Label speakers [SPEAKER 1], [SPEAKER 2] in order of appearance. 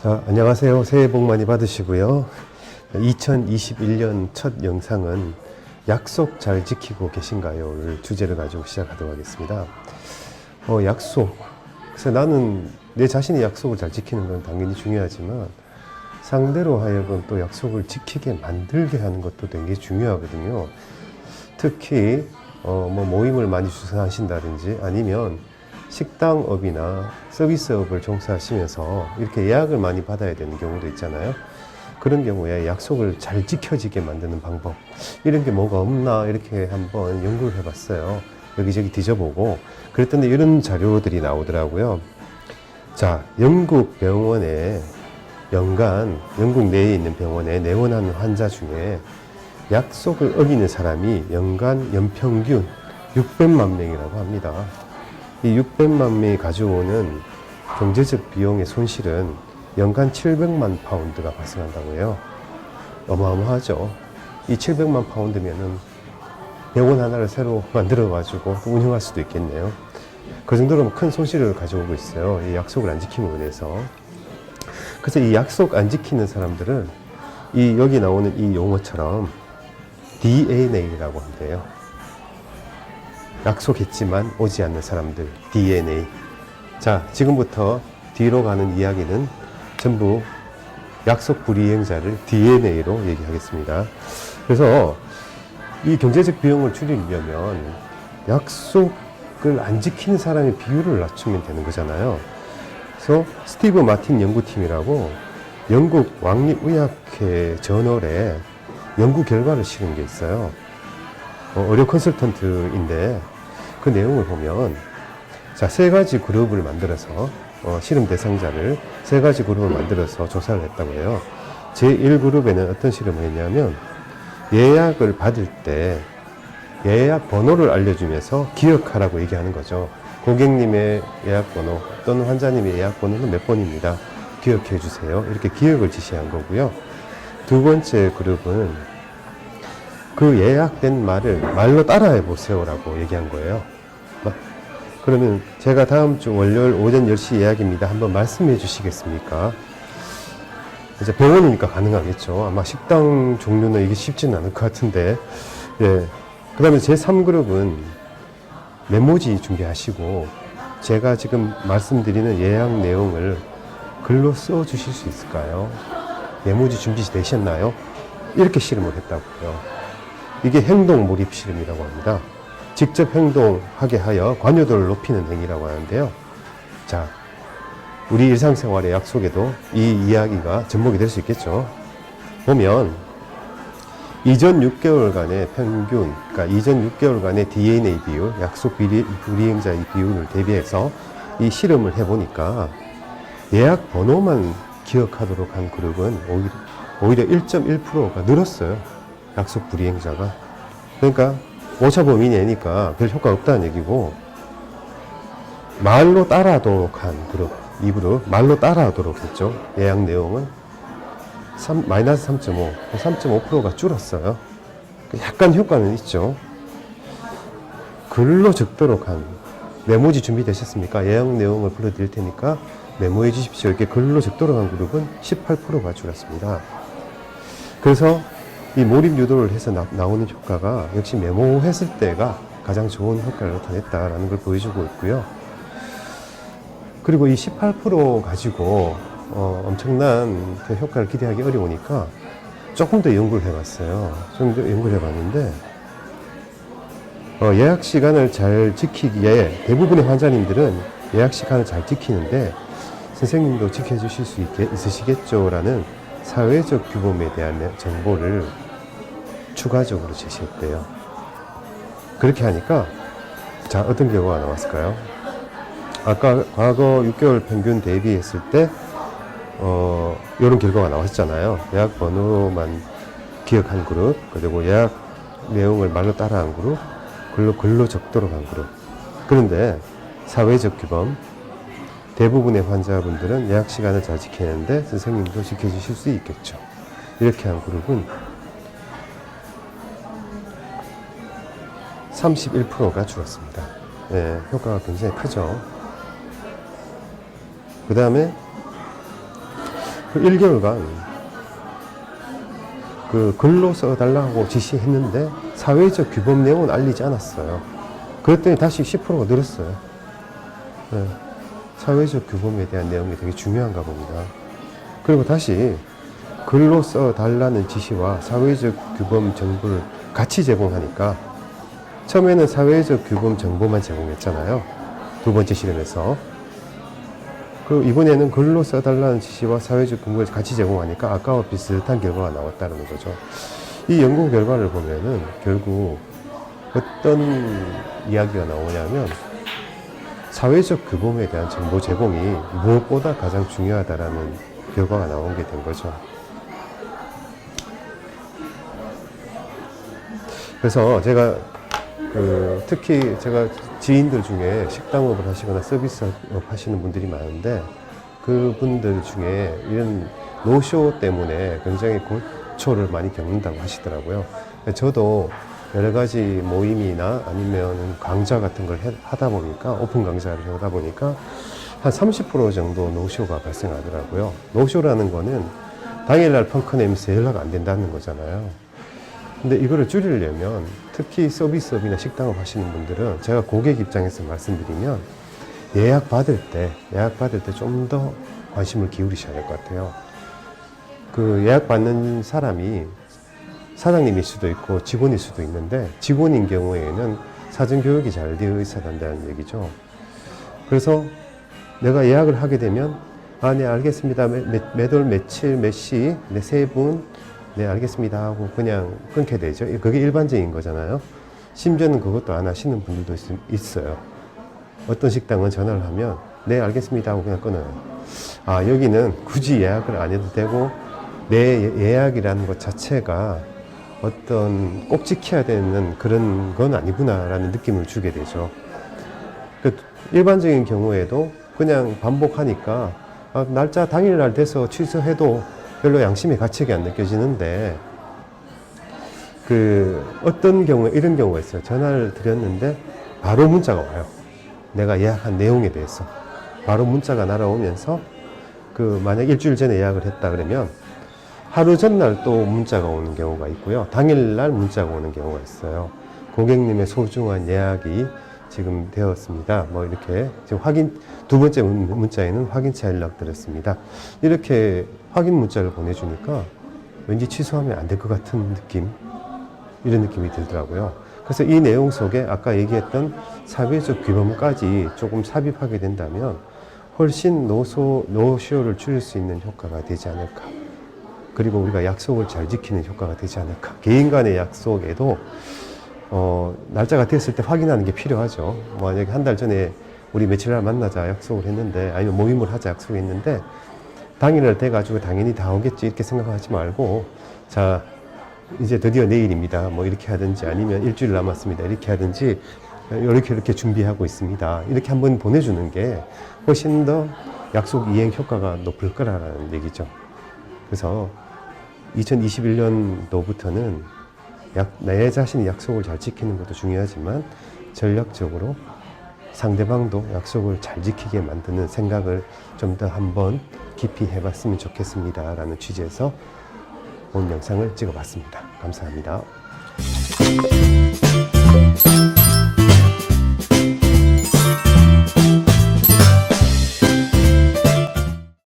[SPEAKER 1] 자, 안녕하세요. 새해 복 많이 받으시고요. 2021년 첫 영상은 약속 잘 지키고 계신가요?를 주제를 가지고 시작하도록 하겠습니다. 약속. 그래서 나는 내 자신이 약속을 잘 지키는 건 당연히 중요하지만 상대로 하여금 또 약속을 지키게 만들게 하는 것도 되게 중요하거든요. 특히 모임을 많이 주선하신다든지 아니면 식당업이나 서비스업을 종사하시면서 이렇게 예약을 많이 받아야 되는 경우도 있잖아요. 그런 경우에 약속을 잘 지켜지게 만드는 방법, 이런 게 뭐가 없나 이렇게 한번 연구를 해봤어요. 여기저기 뒤져보고 그랬더니 이런 자료들이 나오더라고요. 자, 영국 병원에 영국 내에 있는 병원에 내원하는 환자 중에 약속을 어기는 사람이 연평균 600만 명이라고 합니다. 이 600만 명이 가져오는 경제적 비용의 손실은 연간 700만 파운드가 발생한다고 해요. 어마어마하죠. 이 700만 파운드면은 병원 하나를 새로 만들어가지고 운영할 수도 있겠네요. 그 정도로 큰 손실을 가져오고 있어요. 이 약속을 안 지킴으로 인해서. 그래서 이 약속 안 지키는 사람들은 여기 나오는 이 용어처럼 DNA라고 한대요. 약속했지만 오지 않는 사람들, DNA. 자, 지금부터 뒤로 가는 이야기는 전부 약속 불이행자를 DNA로 얘기하겠습니다. 그래서 이 경제적 비용을 줄이려면 약속을 안 지키는 사람의 비율을 낮추면 되는 거잖아요. 그래서 스티브 마틴 연구팀이라고 영국 왕립의학회 저널에 연구 결과를 실은 게 있어요. 의료 컨설턴트인데 그 내용을 보면, 자, 세 가지 그룹을 만들어서 실험 대상자를 세 가지 그룹을 만들어서 조사를 했다고 해요. 제1그룹에는 어떤 실험을 했냐면 예약을 받을 때 예약 번호를 알려주면서 기억하라고 얘기하는 거죠. 고객님의 예약 번호 또는 환자님의 예약 번호는 몇 번입니다. 기억해 주세요. 이렇게 기억을 지시한 거고요. 두 번째 그룹은 그 예약된 말을 말로 따라해 보세요라고 얘기한 거예요. 그러면 제가 다음 주 월요일 오전 10시 예약입니다. 한번 말씀해 주시겠습니까? 이제 병원이니까 가능하겠죠. 아마 식당 종류는 이게 쉽지는 않을 것 같은데. 예. 그 다음에 제3그룹은 메모지 준비하시고 제가 지금 말씀드리는 예약 내용을 글로 써 주실 수 있을까요? 메모지 준비되셨나요? 이렇게 실험을 했다고요. 이게 행동 몰입 실험이라고 합니다. 직접 행동하게 하여 관여도를 높이는 행위라고 하는데요. 자, 우리 일상생활의 약속에도 이 이야기가 접목이 될 수 있겠죠. 보면 이전 6개월간의 평균, 그러니까 이전 6개월간의 DNA 비율, 약속 불이행자의 비율을 대비해서 이 실험을 해보니까 예약 번호만 기억하도록 한 그룹은 오히려 1.1%가 늘었어요. 약속 불이행자가. 그러니까 오차 범위 내니까 별 효과가 없다는 얘기고, 말로 따라하도록 한 그룹, 이 그룹 말로 따라하도록 했죠. 예약 내용은 마이너스 3.5, 3.5%가 줄었어요. 약간 효과는 있죠. 글로 적도록 한, 메모지 준비되셨습니까? 예약 내용을 불러드릴 테니까 메모해 주십시오. 이렇게 글로 적도록 한 그룹은 18%가 줄었습니다. 그래서 이 몰입 유도를 해서 나오는 효과가 역시 메모했을 때가 가장 좋은 효과를 나타냈다라는 걸 보여주고 있고요. 그리고 이 18% 가지고 엄청난 그 효과를 기대하기 어려우니까 조금 더 연구를 해봤어요. 좀 더 연구를 해봤는데 예약 시간을 잘 지키기에 대부분의 환자님들은 예약 시간을 잘 지키는데 선생님도 지켜주실 수 있으시겠죠라는 사회적 규범에 대한 정보를 추가적으로 제시했대요. 그렇게 하니까 자, 어떤 결과가 나왔을까요? 아까 과거 6개월 평균 대비했을 때 이런 결과가 나왔잖아요. 예약 번호만 기억한 그룹, 그리고 예약 내용을 말로 따라한 그룹, 글로 적도록 한 그룹. 그런데 사회적 규범, 대부분의 환자분들은 예약 시간을 잘 지키는데 선생님도 지켜주실 수 있겠죠. 이렇게 한 그룹은 31%가 줄었습니다. 예, 효과가 굉장히 크죠. 그 다음에 그 1개월간 그 글로 써달라고 지시했는데 사회적 규범 내용은 알리지 않았어요. 그랬더니 다시 10%가 늘었어요. 네. 사회적 규범에 대한 내용이 되게 중요한가 봅니다. 그리고 다시 글로 써달라는 지시와 사회적 규범 정보를 같이 제공하니까 처음에는 사회적 규범 정보만 제공했잖아요. 두 번째 실험에서. 그 이번에는 글로 써달라는 지시와 사회적 규범을 같이 제공하니까 아까와 비슷한 결과가 나왔다는 거죠. 이 연구 결과를 보면은 결국 어떤 이야기가 나오냐면 사회적 규범에 대한 정보 제공이 무엇보다 가장 중요하다라는 결과가 나온 게 된 거죠. 그래서 제가 특히 제가 지인들 중에 식당업을 하시거나 서비스업 하시는 분들이 많은데 그분들 중에 이런 노쇼 때문에 굉장히 고초를 많이 겪는다고 하시더라고요. 저도 여러 가지 모임이나 아니면 강좌 같은 걸 하다 보니까 오픈 강좌를 하다 보니까 한 30% 정도 노쇼가 발생하더라고요. 노쇼라는 거는 당일날 펑크 내면서 연락 안 된다는 거잖아요. 근데 이거를 줄이려면 특히 서비스업이나 식당업 하시는 분들은 제가 고객 입장에서 말씀드리면 예약 받을 때 좀 더 관심을 기울이셔야 될 것 같아요. 그 예약 받는 사람이 사장님일 수도 있고 직원일 수도 있는데 직원인 경우에는 사전 교육이 잘 되어 있어야 한다는 얘기죠. 그래서 내가 예약을 하게 되면 네 알겠습니다. 몇 월 며칠 몇 시 네 세 분 네 알겠습니다 하고 그냥 끊게 되죠. 그게 일반적인 거잖아요. 심지어는 그것도 안 하시는 분들도 있어요. 어떤 식당은 전화를 하면 네 알겠습니다 하고 그냥 끊어요. 여기는 굳이 예약을 안 해도 되고 내 예약이라는 것 자체가 어떤 꼭 지켜야 되는 그런 건 아니구나라는 느낌을 주게 되죠. 일반적인 경우에도 그냥 반복하니까 날짜 당일날 돼서 취소해도 별로 양심의 가책이 안 느껴지는데 어떤 경우에 이런 경우가 있어요. 전화를 드렸는데 바로 문자가 와요. 내가 예약한 내용에 대해서 바로 문자가 날아오면서 만약 일주일 전에 예약을 했다 그러면 하루 전날 또 문자가 오는 경우가 있고요. 당일날 문자가 오는 경우가 있어요. 고객님의 소중한 예약이 지금 되었습니다. 뭐 이렇게 지금 두 번째 문자에는 확인차 연락 드렸습니다. 이렇게 확인 문자를 보내주니까 왠지 취소하면 안 될 것 같은 느낌, 이런 느낌이 들더라고요. 그래서 이 내용 속에 아까 얘기했던 사회적 규범까지 조금 삽입하게 된다면 훨씬 노쇼를 줄일 수 있는 효과가 되지 않을까. 그리고 우리가 약속을 잘 지키는 효과가 되지 않을까. 개인 간의 약속에도 날짜가 됐을 때 확인하는 게 필요하죠. 만약에 한 달 전에 우리 며칠 날 만나자 약속을 했는데, 아니면 모임을 하자 약속을 했는데, 당일날 돼가지고 당연히 다 오겠지 이렇게 생각하지 말고, 자, 이제 드디어 내일입니다. 뭐 이렇게 하든지, 아니면 일주일 남았습니다. 이렇게 하든지, 이렇게 준비하고 있습니다. 이렇게 한번 보내주는 게 훨씬 더 약속 이행 효과가 높을 거라는 얘기죠. 그래서 2021년도부터는 내 자신이 약속을 잘 지키는 것도 중요하지만 전략적으로 상대방도 약속을 잘 지키게 만드는 생각을 좀 더 한번 깊이 해봤으면 좋겠습니다 라는 취지에서 본 영상을 찍어봤습니다. 감사합니다.